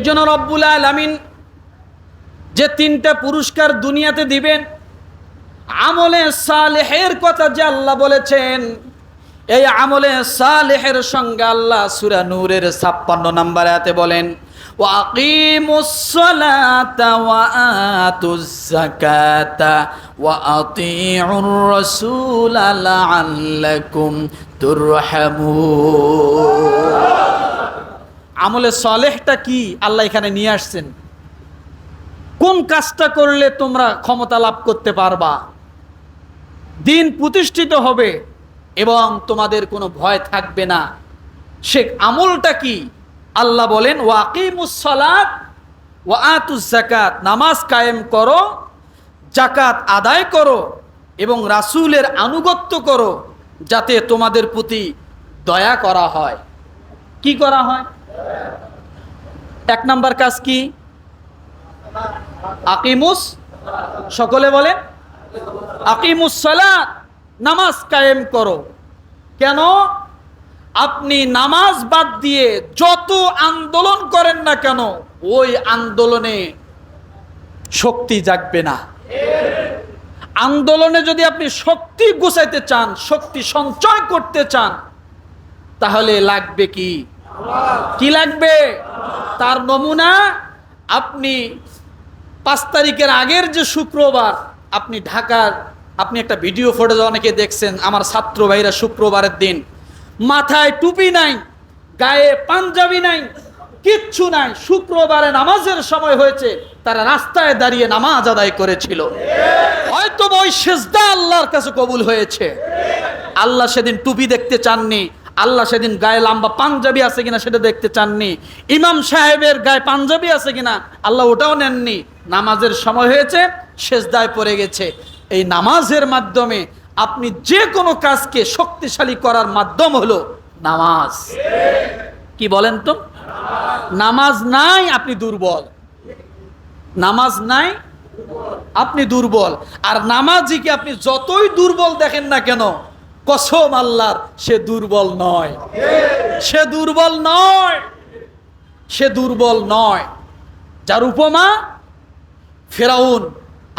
জন্য রব্বুল আলামিন যে তিনটা পুরস্কার দুনিয়াতে দিবেন, আমলে সালেহের কথা যে আল্লাহ বলেছেন, এই আমলে সালেহের সঙ্গে আল্লাহ সূরা নূরের 56 নম্বর আয়াতে বলেন, ওয়া আকিমুস সালাতা ওয়া আতুজ যাকাতা ওয়া আতিউর রাসূলা লাআল্লাকুম তুরহামুন। আমলে সালেহটা কি আল্লাহ এখানে নিয়ে আসছেন। কোন কাজটা করলে তোমরা ক্ষমতা লাভ করতে পারবা, দিন প্রতিষ্ঠিত হবে এবং তোমাদের কোনো ভয় থাকবে না, সে আমলটা কি? আল্লাহ বলেন, ওয়া আকিমুস সালাত ওয়া আতুজ যাকাত, নামাজ কায়েম করো, যাকাত আদায় করো এবং রাসূলের আনুগত্য করো, যাতে তোমাদের প্রতি দয়া করা হয়। কি করা হয়? এক নাম্বার কাজ কি? আকিমুস, সকলে বলেন আকিমুস সালাত, নামাজ কায়েম করো। কেন? আপনি নামাজ বাদ দিয়ে যত আন্দোলন করেন না কেন, ওই আন্দোলনে শক্তি জাগবে না। আন্দোলনে যদি আপনি শক্তি গুছাইতে চান, শক্তি সঞ্চয় করতে চান, তাহলে লাগবে কি? কি লাগবে? তার নমুনা আপনি 5 তারিখের আগের যে শুক্রবার আপনি ঢাকার, আপনি একটা ভিডিও ফুটেজ অনেকে দেখছেন, আমার ছাত্র ভাইরা শুক্রবারের দিন মাথায় টুপি নাই, গায়ে পাঞ্জাবি নাই, কিচ্ছু নাই, শুক্রবারে নামাজের সময় হয়েছে, তারা রাস্তায় দাঁড়িয়ে নামাজ আদায় করেছিল। হয়তো ওই সেজদা আল্লাহর কাছে কবুল হয়েছে। আল্লাহ সেদিন টুপি দেখতে চাননি, আল্লাহ সেদিন গায়ে লম্বা পাঞ্জাবি আছে কিনা সেটা দেখতে চাননি, ইমাম সাহেবের গায়ে পাঞ্জাবি আছে কিনা আল্লাহ ওটাও নেননি। নামাজের সময় হয়েছে, সেজদায় পড়ে গেছে। এই নামাজের মাধ্যমে আপনি যে কোনো কাজকে শক্তিশালী করার মাধ্যম হলো নামাজ। কি বলেন তো? নামাজ নাই আপনি দুর্বল, নামাজ নাই আপনি দুর্বল। আর নামাজিকে আপনি যতই দুর্বল দেখেন না কেন, কসম আল্লাহর, সে দুর্বল নয়, সে দুর্বল নয়, সে দুর্বল নয়। যার উপমা ফেরাউন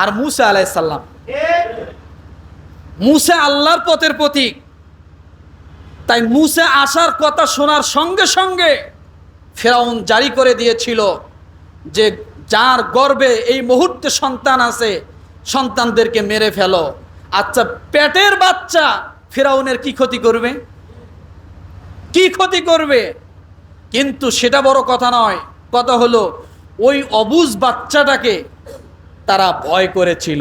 আর মুসা আলাইহিস সালাম। মুসা আল্লাহর পথের প্রতীক, তাই মুসা আসার কথা শোনার সঙ্গে সঙ্গে ফেরাউন জারি করে দিয়েছিল যে যার গর্ভে এই মুহূর্তে সন্তান আছে, সন্তানদেরকে মেরে ফেলো। আচ্ছা, পেটের বাচ্চা ফেরাউনের কি ক্ষতি করবে? কি ক্ষতি করবে? কিন্তু সেটা বড় কথা নয়, কথা হলো ওই অবুঝ বাচ্চাটাকে তারা ভয় করেছিল,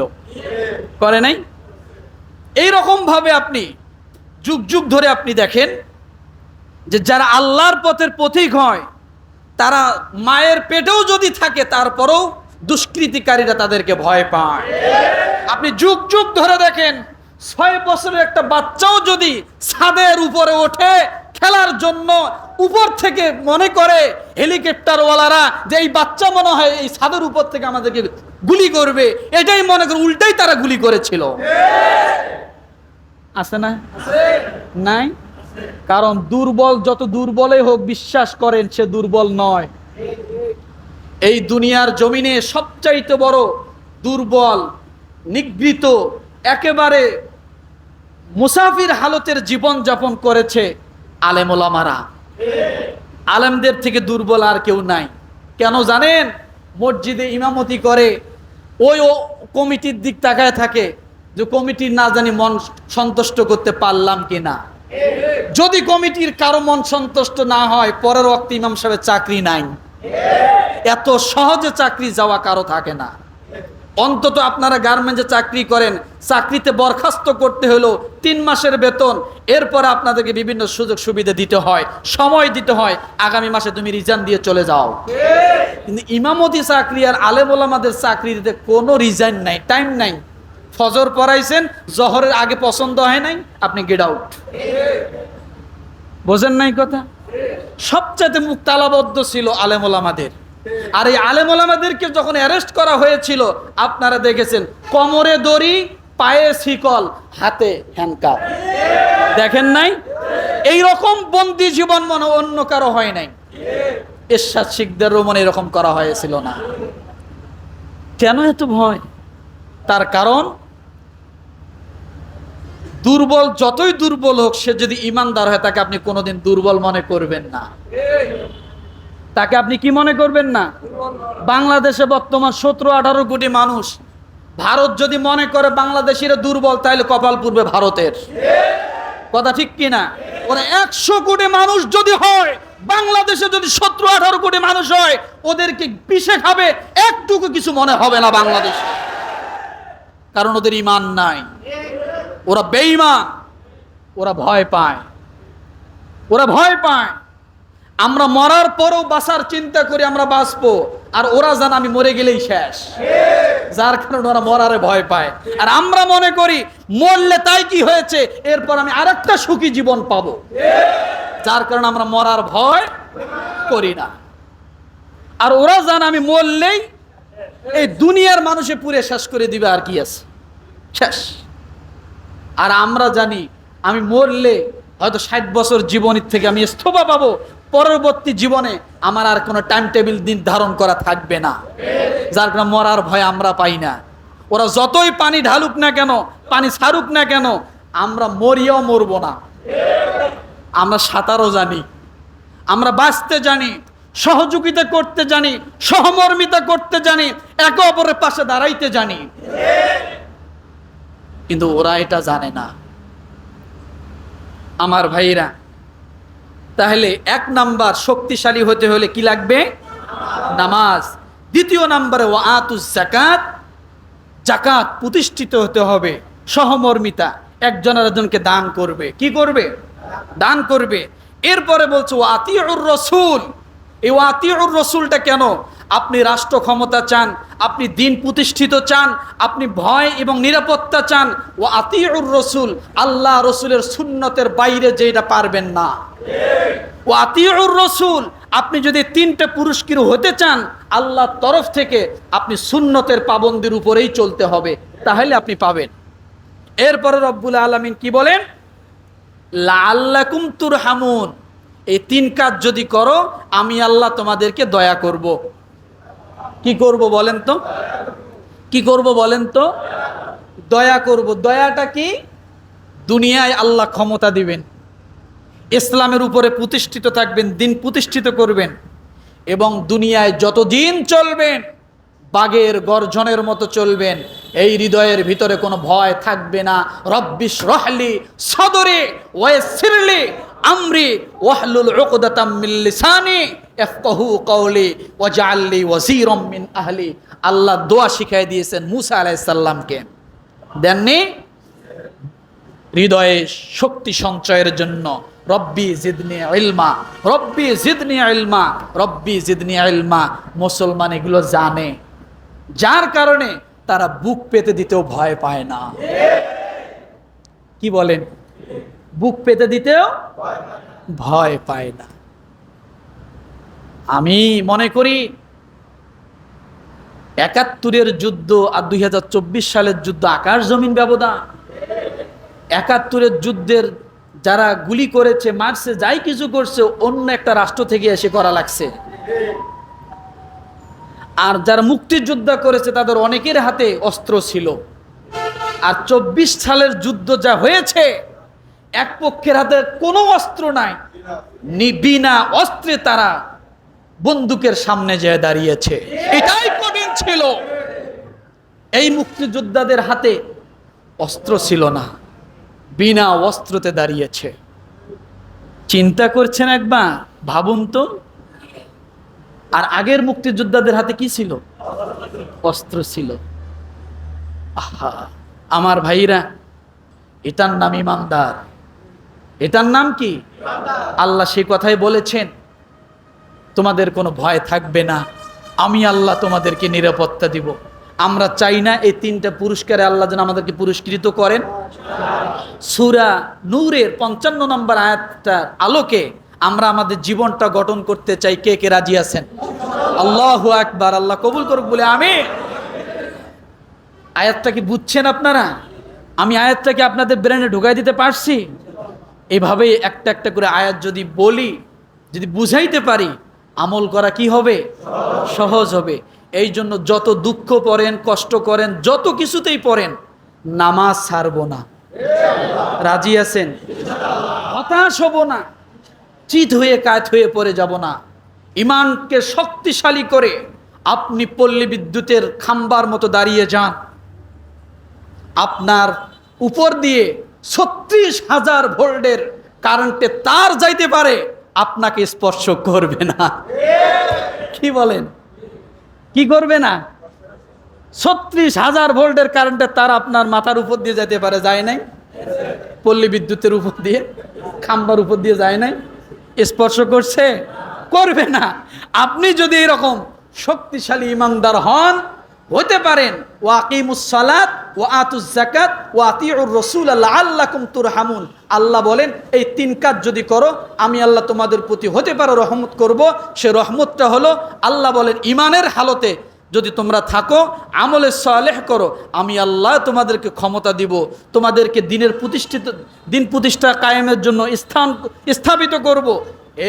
করে নাই? এই রকম ভাবে আপনি যুগ যুগ ধরে আপনি দেখেন যে যারা আল্লাহর পথের পথিক হয়, তারা মায়ের পেটেও যদি থাকে তারপরেও দুষ্কৃতিকারীরা তাদেরকে ভয় পায়। আপনি যুগ যুগ ধরে দেখেন 6 বছরের একটা বাচ্চাও যদি ছাদের উপরে ওঠে খেলার জন্য, উপর থেকে মনে করে হেলিকপ্টারওয়ালারা যে এই বাচ্চা মনে হয় এই ছাদের উপর থেকে আমাদেরকে গুলি করবে, এটাই মনে করে উল্টাই তারা গুলি করেছিল। আছে না? নাই? কারণ দুর্বল যত দুর্বলই হোক, বিশ্বাস করেন সে দুর্বল নয়। এই দুনিয়ার জমিনে সবচাইতে বড় দুর্বল, নিগৃহীত, একেবারে মুসাফির হালতের জীবন যাপন করেছে আলেম ওলামারা। আলেমদের থেকে দুর্বল আর কেউ নাই। কেন জানেন? মসজিদে ইমামতি করে, ওই কমিটির দিক তাকায় থাকে যে কমিটির না জানি মন সন্তুষ্ট করতে পারলাম কিনা। যদি কমিটির কারো মন সন্তুষ্ট না হয়, পরের ওয়াক্তে ইমাম সাহেবের চাকরি নাই। এত সহজে চাকরি যাওয়া কারো থাকে না। অন্তত আপনারা গার্মেন্টসে চাকরি করেন, চাকরিতে বরখাস্ত করতে হলো 3 মাসের বেতন, এরপরে আপনাদেরকে বিভিন্ন সুযোগ সুবিধা দিতে হয়, সময় দিতে হয়, আগামী মাসে তুমি রিজাইন দিয়ে চলে যাও। কিন্তু ইমামতি চাকরি আর আলেম ওলামাদের চাকরি দিতে কোনো রিজাইন নাই, টাইম নাই। ফজর পড়াইছেন, জহরের আগে পছন্দ হয় নাই, আপনি গেট আউট। বোঝেন নাই কথা? সবচেয়ে মুখ তালাবদ্ধ ছিল আলেম ওলামাদের। আর এই আলেম ওলামাদেরকে যখন অ্যারেস্ট করা হয়েছিল, আপনারা দেখেছেন কোমরে দড়ি, পায়ে শিকল, হাতে হ্যান্ডকাপ, দেখেন নাই? এই রকম বন্দি জীবন মনে অন্য কারো হয় নাই। এরশাদ শিকদারের মনে এরকম করা হয়েছিল না। কেন এত ভয়? তার কারণ দুর্বল যতই দুর্বল হোক, সে যদি ইমানদার হয় তাকে আপনি কোনোদিন দুর্বল মনে করবেন না। তাকে আপনি কি মনে করবেন না? বাংলাদেশে বর্তমান 17-18 কোটি মানুষ। ভারত যদি মনে করে বাংলাদেশিরা দুর্বল, তাহলে কপাল পুড়বে ভারতের। কথা ঠিক কিনা? ওরা 100 কোটি মানুষ যদি হয়, বাংলাদেশে যদি 17-18 কোটি মানুষ হয়, ওদেরকে পিষে খাবে, একটুকু কিছু মনে হবে না বাংলাদেশে। কারণ ওদের ঈমান নাই, ওরা বেঈমান, ওরা ভয় পায়, ওরা ভয় পায়। আমরা মরার পরেও বাঁচার চিন্তা করি, আমরা বাঁচবো, আর ওরা জান আমি মরে গেলেই শেষ, যার কারণে ওরা মরারে ভয় পায়। আর আমরা মনে করি মরলে তাই কি হয়েছে, এরপর আমি আরেকটা সুখী জীবন পাবো, যার কারণে আমরা মরার ভয় করি না। আর ওরা জান আমি মরলেই এই দুনিয়ার মানুষে পুরে শেষ করে দিবে, আর কি আছে, শেষ। আর আমরা জানি আমি মরলে হয়তো 60 বছর জীবনের থেকে আমি ইস্তফা পাবো, পরবর্তী জীবনে আমার আর কোনো টাইম টেবিল নির্ধারণ করা থাকবে না, যার কারণে মরার ভয় আমরা পাই না। ওরা যতই পানি ঢালুক না কেন, পানি ছাড়ুক না কেন, আমরা মরিয়াও মরবো না। আমরা সাঁতারও জানি, আমরা বাঁচতে জানি, সহযোগিতা করতে জানি, সহমর্মিতা করতে জানি, একে অপরের পাশে দাঁড়াইতে জানি, কিন্তু ওরা এটা জানে না। আমার ভাইরা, তাহলে 1 নাম্বার শক্তিশালী হতে হলে কি লাগবে? নামাজ। 2 নম্বরে ওয়াতুজ যাকাত, যাকাত প্রতিষ্ঠিত হতে হবে। সহমর্মিতা, একজন আরেকজনকে দান করবে। কি করবে? দান করবে। এরপরে বলছে ওয়াতিউর রাসূল। এই ওয়াতিউর রাসূলটা কেন? আপনি রাষ্ট্র ক্ষমতা চান, আপনি দিন প্রতিষ্ঠিত চান, আপনি ভয় এবং নিরাপত্তা চান, ওয়াতিউর রাসূল, আল্লাহ রসুলের সুন্নতের বাইরে যেটা পারবেন না। ওয়াতিউর রাসূল, আপনি যদি 3টে পুরস্কার হতে চান আল্লাহর তরফ থেকে, আপনি সুন্নতের পাবন্দির উপরেই চলতে হবে, তাহলে আপনি পাবেন। এরপরে রব্বুল আলামিন কি বলেন? লাআল্লাকুম তুরহামুন। এই 3 কাজ যদি করো, আমি আল্লাহ তোমাদেরকে দয়া করব। কি করব বলেন তো? কি করব বলেন তো? দয়া করব। দয়াটা কি? দুনিয়ায় আল্লাহ ক্ষমতা দিবেন, ইসলামের উপরে প্রতিষ্ঠিত থাকবেন, দিন প্রতিষ্ঠিত করবেন, এবং দুনিয়ায় যতদিন চলবেন বাঘের গর্জনের মতো চলবেন। এই হৃদয়ের ভিতরে কোনো ভয় থাকবে না। রব্বিশ রহলি সদরে ওয়াসিরলি আমরি ওয়াহলুল উকদাতাম মিন লিসানি ইফকাহু কওলি ওয়াজআললি ওয়াজিরাম মিন আহলি। আল্লাহ দোয়া শিখিয়ে দিয়েছেন মুসা আলাইহিস সালামকে, দেননি? হৃদয়ে শক্তি সঞ্চয়ের জন্য রব্বি জিদনি ইলমা, রব্বি জিদনি ইলমা, রব্বি জিদনি ইলমা। মুসলমান এগুলো জানে, যার কারণে তারা বুক পেতে দিতেও ভয় পায় না। কি বলেন? বুক পেতে দিতেও ভয় পায় না। আমি মনে করি ৭১-এর যুদ্ধ আর ২০২৪ সালের যুদ্ধ আকাশ জমিন ব্যবধান। ৭১-এর যুদ্ধের যারা গুলি করেছে, মারছে, যাই কিছু করছে, অন্য একটা রাষ্ট্র থেকে এসে করা লাগছে। আর যারা মুক্তিযোদ্ধা করেছে তাদের অনেকের হাতে অস্ত্র ছিল। আর ২৪ সালের যুদ্ধ যা হয়েছে, এক পক্ষের হাতে কোনো অস্ত্র নাই, বিনা অস্ত্রে তারা বন্দুকের সামনে যেয়ে দাঁড়িয়েছে। এটাই কঠিন ছিল। এই মুক্তিযোদ্ধাদের হাতে অস্ত্র ছিল না, বিনা অস্ত্রতে দাঁড়িয়েছে। চিন্তা করছেন একবার, ভাবুন তো। আর আগের মুক্তিযোদ্ধাদের হাতে কি ছিল? অস্ত্র ছিল। আহা, আমার ভাইরা, এটার নাম ইমানদার। এটার নাম কি? আল্লাহ সেই কথাই বলেছেন, তোমাদের কোনো ভয় থাকবে না, আমি আল্লাহ তোমাদেরকে নিরাপত্তা দিব। আমরা চাই না এই 3টা পুরস্কারে আল্লাহ যেন আমাদেরকে পুরস্কৃত করেন। সূরা নূরের 55 নম্বর আয়াতটার আলোকে আমরা আমাদের জীবনটা গঠন করতে চাই। কে কে রাজি আছেন? আল্লাহু আকবার। আল্লাহ কবুল করুক বলে আমিন। আয়াতটা কি বুঝছেন আপনারা? আমি আয়াতটাকে আপনাদের ব্রেনে ঢুকাই দিতে পারছি? এভাবেই একটা একটা করে আয়াত যদি বলি, যদি বুঝাইতে পারি, আমল করা কি হবে? সহজ হবে। এই জন্য যত দুঃখ পড়েন, কষ্ট করেন, যত কিছুতেই পড়েন, নামাজ ছাড়বো না। রাজি আছেন? হতাশ হব না, চিত হয়ে কায়ত হয়ে পড়ে যাব না। ইমানকে শক্তিশালী করে আপনি পল্লী বিদ্যুতের খাম্বার মতো দাঁড়িয়ে যান। আপনার উপর দিয়ে 36,000 ভোল্টের কারেন্টে তার যাইতে পারে, আপনাকে স্পর্শ করবে না। কি বলেন? কি করবে না? 36,000 ভোল্টের কারেন্টের তার আপনার মাথার উপর দিয়ে যেতে পারে, যায় নাই? পল্লী বিদ্যুতের উপর দিয়ে, খাম্বার উপর দিয়ে যায় নাই? স্পর্শ করছে? করবে না। আপনি যদি এরকম শক্তিশালী ইমানদার হন, হতে পারেন ওয়াকিমুস সালাত ওয়া আতুজ যাকাত ওয়া আতিউর রাসূল লাআল্লাকুম তুরহামুন। আল্লাহ বলেন এই 3 কাজ যদি করো, আমি আল্লাহ তোমাদের প্রতি হতে পারে রহমত করব। সে রহমতটা হলো, আল্লাহ বলেন ইমানের হালতে যদি তোমরা থাকো, আমলে সালেহ করো, আমি আল্লাহ তোমাদেরকে ক্ষমতা দিব, তোমাদেরকে দিন প্রতিষ্ঠা কায়েমের জন্য স্থাপিত করব।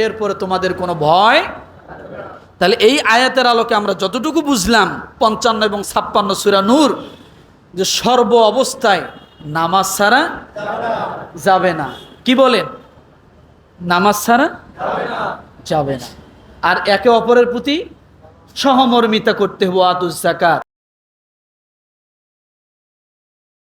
এরপরে তোমাদের কোনো ভয়। তাহলে এই আয়াতের আলোকে আমরা যতটুকু বুঝলাম 55 এবং 56 সূরা নূর, যে সর্ব অবস্থায় নামাজ ছাড়া যাবে না। কি বলেন? নামাজ ছাড়া যাবে না। আর একে অপরের প্রতি সহমর্মিতা করতে হবে, আতুজ যাকাত।